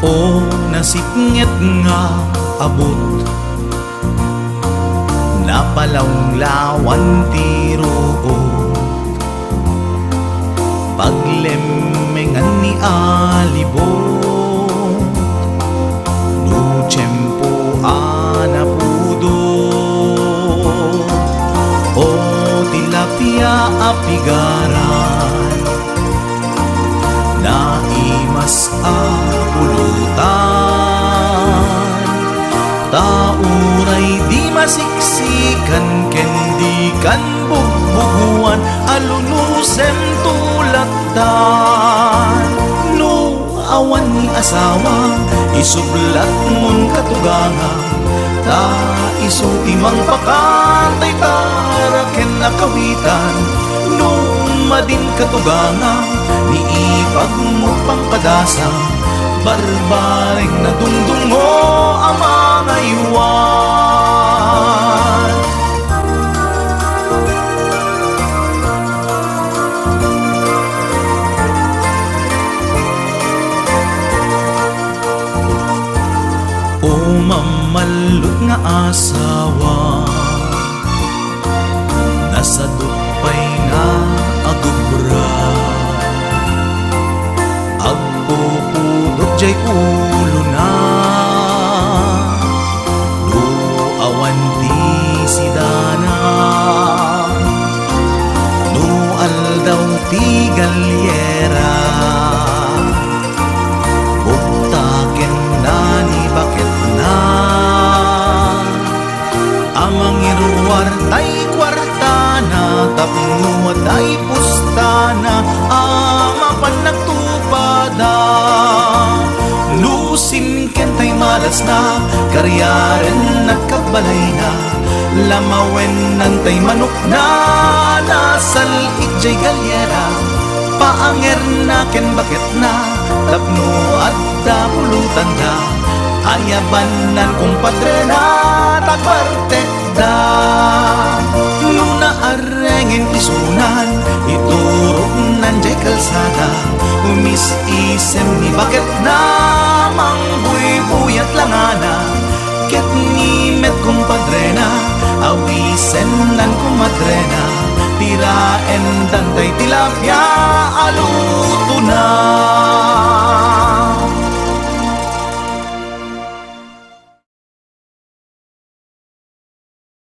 O nasipnget nga abot, napalawlawan tiruot, paglemengan ni alibot, no tiyempo anapudot. O tilapia apigaran, naimas a pulutan, tauray di masiksikan, kendi kan bugbuguan, alunusem tulatan. No awan ni asawa, isublat mon katuganga, ta iso timang pakantay taraken nakawitan. No madin katuganga, ni ipag mo pang kadasa, barbaring na dungdungo ang mga iwan. O mamalot nga asawa, nasa dupay na agubra, agpupudot jay ulo na, no awan di sidana, no aldaw ti galyera, buktaken na ni bakit na, amang irwar tay kwartana, tapno tay pustana, ama pan nagtupada. Lusin kentay malas na, karyaren nagkabalay na, lamawen nantay manok na, nasal itjay galyera, paanger na ken bakit na, tapno at pulutan na, ayabanan kumpadre na, tagbartek da. Nuna arengin isunan, iturok nanjay kalsada, umis isem ni bakit na, mangbuy-buyat langana, ket ni met kumpadre na, awisen nan kumadre na, tiraen dantay tilapia aluto na.